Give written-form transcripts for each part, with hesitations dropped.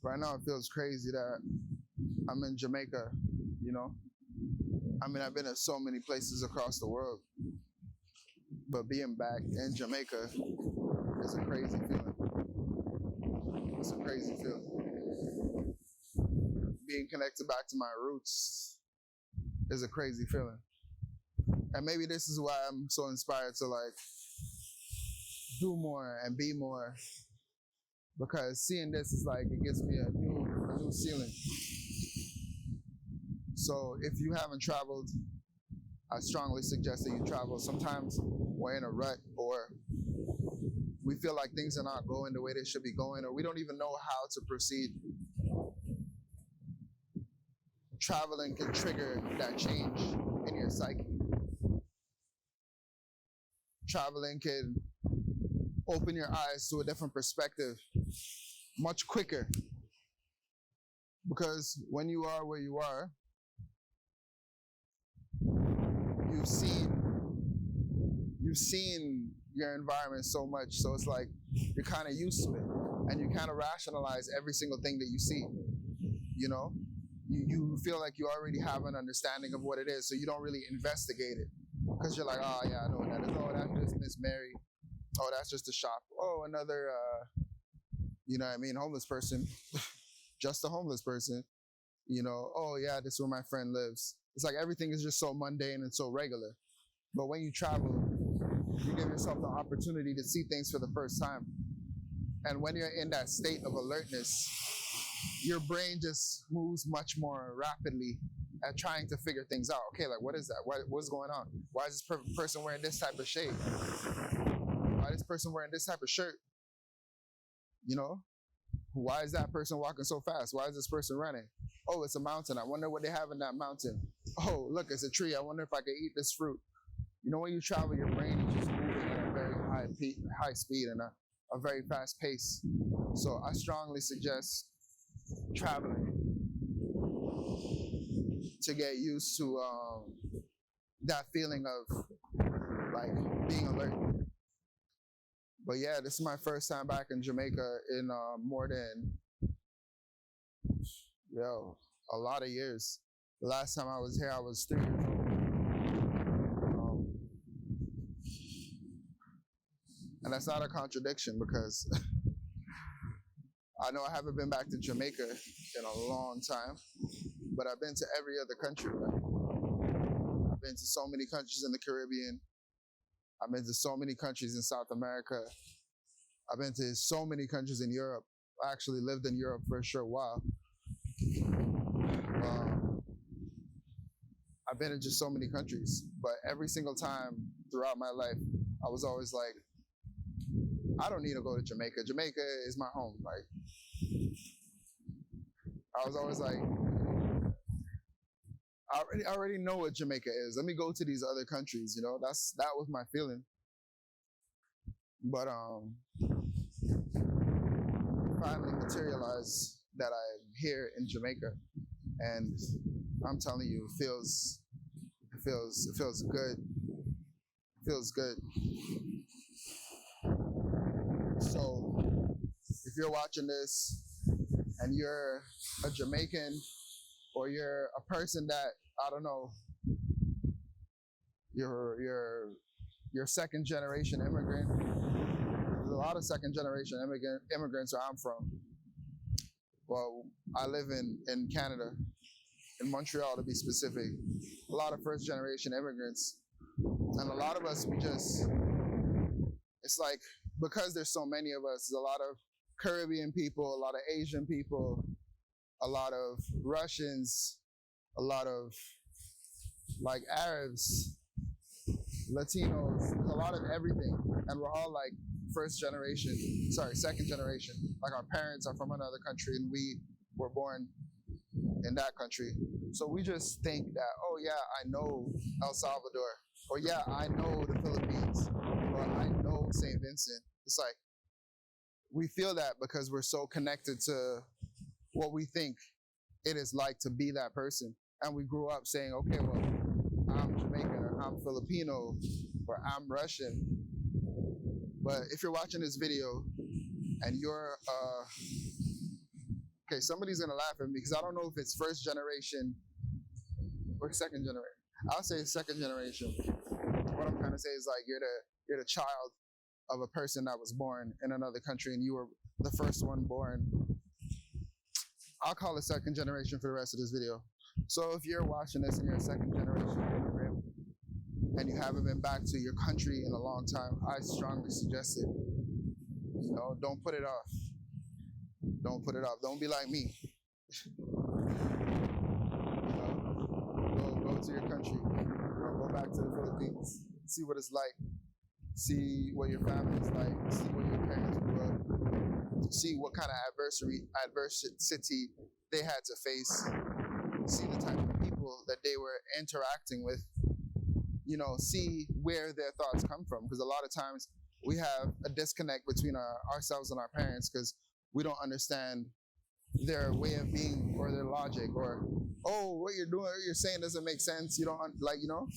Right now, it feels crazy that I'm in Jamaica, you know? I mean, I've been in so many places across the world, but being back in Jamaica is a crazy feeling. It's a crazy feeling. Being connected back to my roots is a crazy feeling. And maybe this is why I'm so inspired to like do more and be more, because seeing this is like, it gives me a new ceiling. So if you haven't traveled, I strongly suggest that you travel. Sometimes we're in a rut, or we feel like things are not going the way they should be going, or we don't even know how to proceed. Traveling can trigger that change in your psyche. Traveling can open your eyes to a different perspective much quicker. Because when you are where you are, you've seen your environment so much, so it's like you're kind of used to it, and you kind of rationalize every single thing that you see. You know, you feel like you already have an understanding of what it is, so you don't really investigate it, because you're like, oh yeah, I know what that is. Oh, that's just Miss Mary. Oh, that's just a shop. Oh, another, you know what I mean, homeless person. Just a homeless person. You know, oh yeah, this is where my friend lives. It's like everything is just so mundane and so regular. But when you travel, you give yourself the opportunity to see things for the first time. And when you're in that state of alertness, your brain just moves much more rapidly at trying to figure things out. Okay, like what is that? What's going on? Why is this person wearing this type of shade? Why is this person wearing this type of shirt? You know? Why is that person walking so fast? Why is this person running? Oh, it's a mountain. I wonder what they have in that mountain. Oh, look, it's a tree. I wonder if I can eat this fruit. You know, when you travel, your brain is just moving at a very high speed and a very fast pace. So I strongly suggest traveling to get used to that feeling of like being alert. But yeah, this is my first time back in Jamaica in more than, a lot of years. The last time I was here, I was 3 years old. And that's not a contradiction, because I know I haven't been back to Jamaica in a long time, but I've been to every other country. I've been to so many countries in the Caribbean. I've been to so many countries in South America. I've been to so many countries in Europe. I actually lived in Europe for a short while. I've been in just so many countries, but every single time throughout my life, I was always like, I don't need to go to Jamaica. Jamaica is my home. Like, I was always like, I already know what Jamaica is. Let me go to these other countries. You know, that was my feeling. But finally materialized that I'm here in Jamaica, and I'm telling you, it feels good. It feels good. So if you're watching this and you're a Jamaican, or you're a person that, I don't know, you're second generation immigrant. There's a lot of second generation immigrants where I'm from. Well, I live in Canada, in Montreal to be specific. A lot of first generation immigrants. And a lot of us, it's like, because there's so many of us, there's a lot of Caribbean people, a lot of Asian people, a lot of Russians, a lot of like Arabs, Latinos, there's a lot of everything. And we're all like second generation. Like our parents are from another country and we were born in that country. So we just think that, oh yeah, I know El Salvador, or yeah, I know the Philippines, or I know St. Vincent. It's like, we feel that because we're so connected to what we think it is like to be that person. And we grew up saying, okay, well, I'm Jamaican, or I'm Filipino, or I'm Russian. But if you're watching this video and you're a okay, somebody's gonna laugh at me because I don't know if it's first generation or second generation. I'll say second generation. What I'm trying to say is like you're the child of a person that was born in another country and you were the first one born. I'll call it second generation for the rest of this video. So if you're watching this and you're a second generation immigrant and you haven't been back to your country in a long time, I strongly suggest it. You know, don't put it off. Don't put it off. Don't be like me. Go to your country. Go back to the Philippines. See what it's like. See what your family is like. See what your parents grew up. See what kind of adversity they had to face. See the type of people that they were interacting with. You know, see where their thoughts come from. Because a lot of times we have a disconnect between ourselves and our parents because we don't understand their way of being or their logic or, oh, what you're doing, what you're saying doesn't make sense. You don't, like, you know?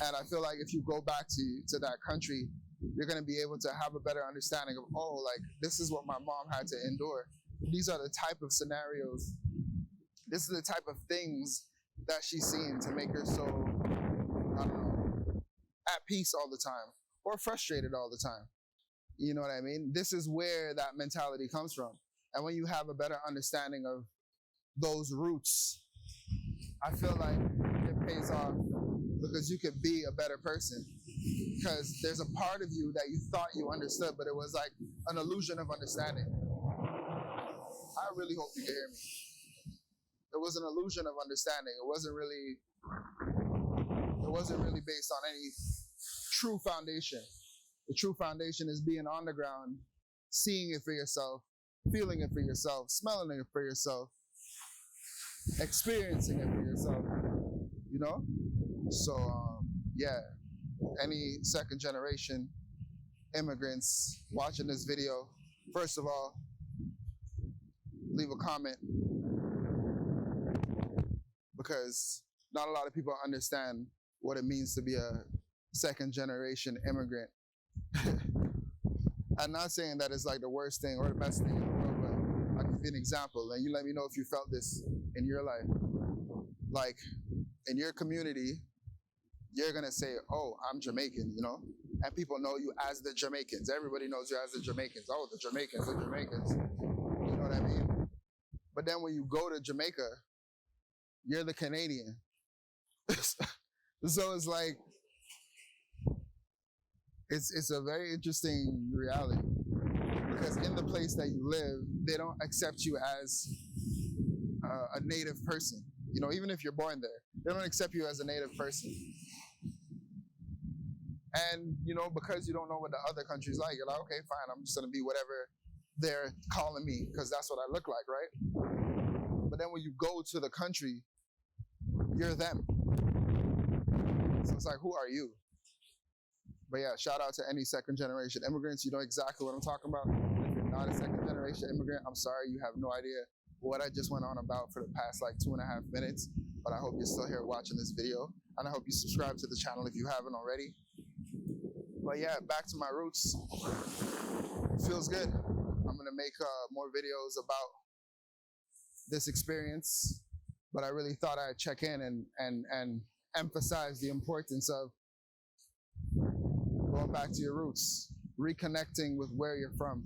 And I feel like if you go back to that country, you're going to be able to have a better understanding of, oh, like, this is what my mom had to endure. These are the type of scenarios. This is the type of things that she's seen to make her so, I don't know, at peace all the time or frustrated all the time. You know what I mean? This is where that mentality comes from. And when you have a better understanding of those roots, I feel like it pays off because you could be a better person. Because there's a part of you that you thought you understood, but it was like an illusion of understanding. I really hope you can hear me. It was an illusion of understanding. It wasn't really based on any true foundation. The true foundation is being on the ground, seeing it for yourself, feeling it for yourself, smelling it for yourself, experiencing it for yourself, you know? So, yeah, any second generation immigrants watching this video, first of all, leave a comment because not a lot of people understand what it means to be a second generation immigrant. I'm not saying that it's like the worst thing or the best thing in the world, but I'll give you an example and you let me know if you felt this in your life. Like in your community, you're gonna say, oh, I'm Jamaican, you know? And people know you as the Jamaicans. Everybody knows you as the Jamaicans. Oh, the Jamaicans, the Jamaicans. You know what I mean? But then when you go to Jamaica, you're the Canadian. So it's like, it's a very interesting reality because in the place that you live, they don't accept you as a native person. You know, even if you're born there, they don't accept you as a native person. And, you know, because you don't know what the other country's like, you're like, okay, fine, I'm just gonna be whatever they're calling me because that's what I look like, right? But then when you go to the country, you're them. So it's like, who are you? But yeah, shout out to any second generation immigrants. You know exactly what I'm talking about. If you're not a second generation immigrant, I'm sorry, you have no idea what I just went on about for the past like 2.5 minutes. But I hope you're still here watching this video. And I hope you subscribe to the channel if you haven't already. But yeah, back to my roots. It feels good. I'm gonna make more videos about this experience. But I really thought I'd check in and emphasize the importance of going back to your roots, reconnecting with where you're from,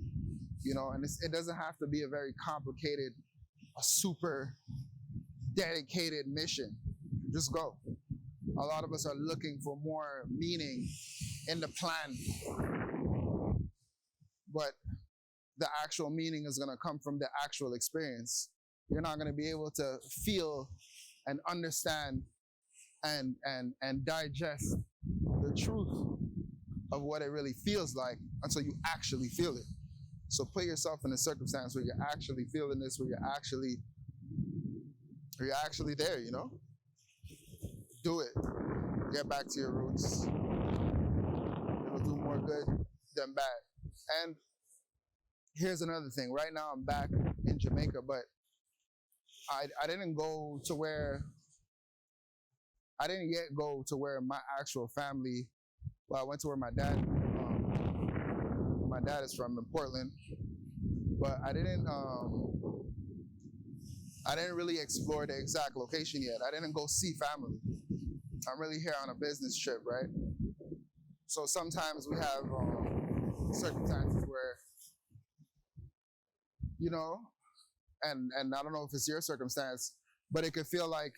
you know, and it doesn't have to be a very complicated, a super dedicated mission. Just go. A lot of us are looking for more meaning in the plan, but the actual meaning is going to come from the actual experience. You're not going to be able to feel and understand and digest the truth of what it really feels like until you actually feel it. So put yourself in a circumstance where you're actually feeling this, where you're actually there, you know? Do it. Get back to your roots. It'll do more good than bad. And here's another thing. Right now I'm back in Jamaica, but I didn't go to where, I didn't yet go to where my actual family, well, I went to where my dad is from in Portland, but I didn't I didn't really explore the exact location yet. I didn't go see family. I'm really here on a business trip, right? So sometimes we have circumstances where, you know, and I don't know if it's your circumstance, but it could feel like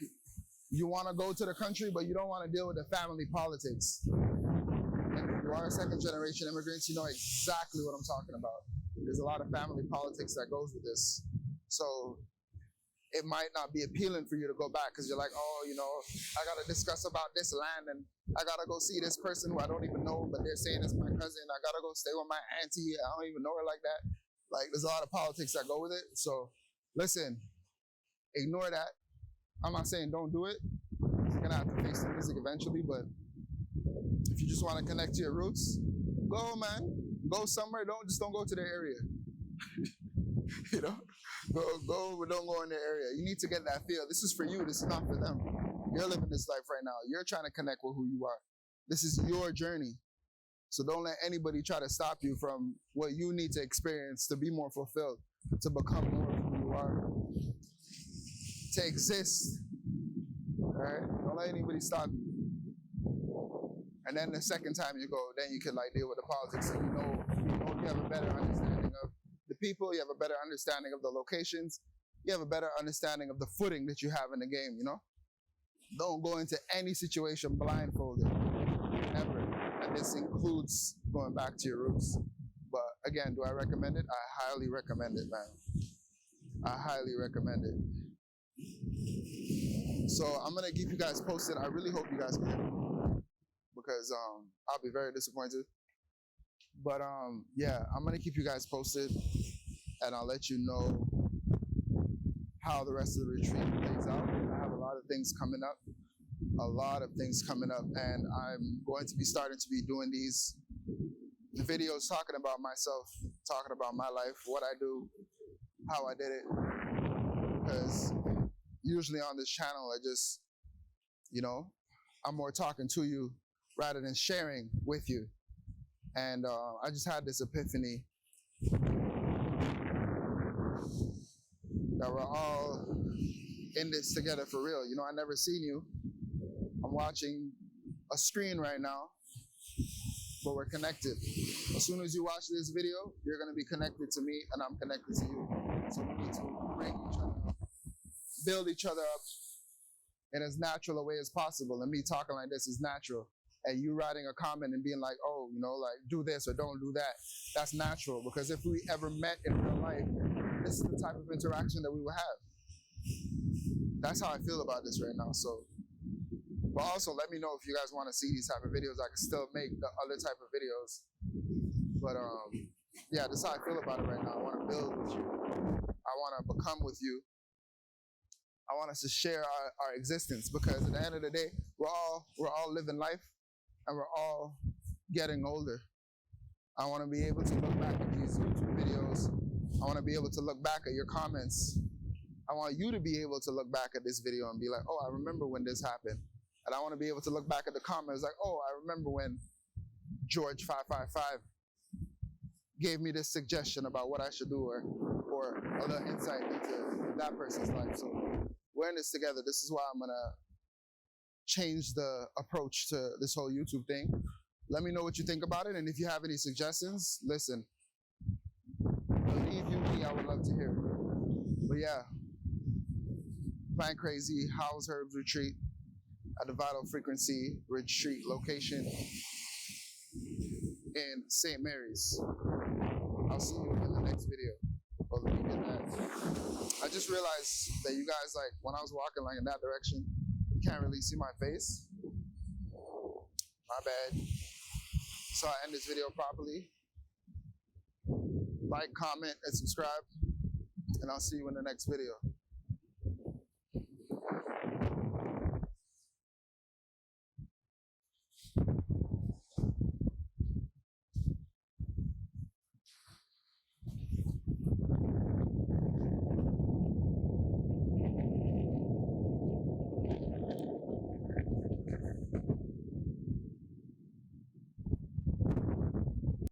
you want to go to the country, but you don't want to deal with the family politics. And if you are a second generation immigrants, you know exactly what I'm talking about. There's a lot of family politics that goes with this. So it might not be appealing for you to go back because you're like, oh, you know, I got to discuss about this land and I got to go see this person who I don't even know, but they're saying it's my cousin. I got to go stay with my auntie. I don't even know her like that. Like, there's a lot of politics that go with it. So listen, ignore that. I'm not saying don't do it. You're going to have to face the music eventually, but if you just want to connect to your roots, go, man. Go somewhere. Don't go to their area. You know? Go, but don't go in their area. You need to get that feel. This is for you. This is not for them. You're living this life right now. You're trying to connect with who you are. This is your journey. So don't let anybody try to stop you from what you need to experience to be more fulfilled, to become more of who you are, to exist. All right? Don't let anybody stop you. And then the second time you go, then you can like deal with the politics, and you have a better understanding of the people, you have a better understanding of the locations, you have a better understanding of the footing that you have in the game, you know? Don't go into any situation blindfolded, ever. And this includes going back to your roots. But again, do I recommend it? I highly recommend it, man. I highly recommend it. So I'm gonna keep you guys posted. I really hope you guys can hear me, because I'll be very disappointed. But yeah, I'm gonna keep you guys posted, and I'll let you know how the rest of the retreat plays out. I have a lot of things coming up, and I'm going to be starting to be doing these videos talking about myself, talking about my life, what I do, how I did it. Because usually on this channel, I just, you know, I'm more talking to you rather than sharing with you. And I just had this epiphany that we're all in this together for real. You know, I never seen you. I'm watching a screen right now, but we're connected. As soon as you watch this video, you're gonna be connected to me and I'm connected to you. So we need to bring each other up, build each other up in as natural a way as possible. And me talking like this is natural. And you writing a comment and being like, oh, you know, like, do this or don't do that. That's natural, because if we ever met in real life, this is the type of interaction that we would have. That's how I feel about this right now. So, but also let me know if you guys want to see these type of videos. I can still make the other type of videos. But yeah, that's how I feel about it right now. I want to build with you. I want to become with you. I want us to share our existence, because at the end of the day, we're all living life. And we're all getting older. I want to be able to look back at these YouTube videos. I want to be able to look back at your comments. I want you to be able to look back at this video and be like, oh, I remember when this happened. And I want to be able to look back at the comments like, oh, I remember when George 555 gave me this suggestion about what I should do, or a little insight into that person's life. So we're in this together. This is why I'm going to change the approach to this whole YouTube thing. Let me know what you think about it, and if you have any suggestions, listen. Believe you me, I would love to hear it. But yeah, Plan Crazy House Herbs Retreat at the Vital Frequency Retreat location in St. Mary's. I'll see you in the next video. Oh, let me get that. I just realized that you guys, like, when I was walking like in that direction, you can't really see my face. My bad. So I end this video properly. Like, comment, and subscribe. And I'll see you in the next video.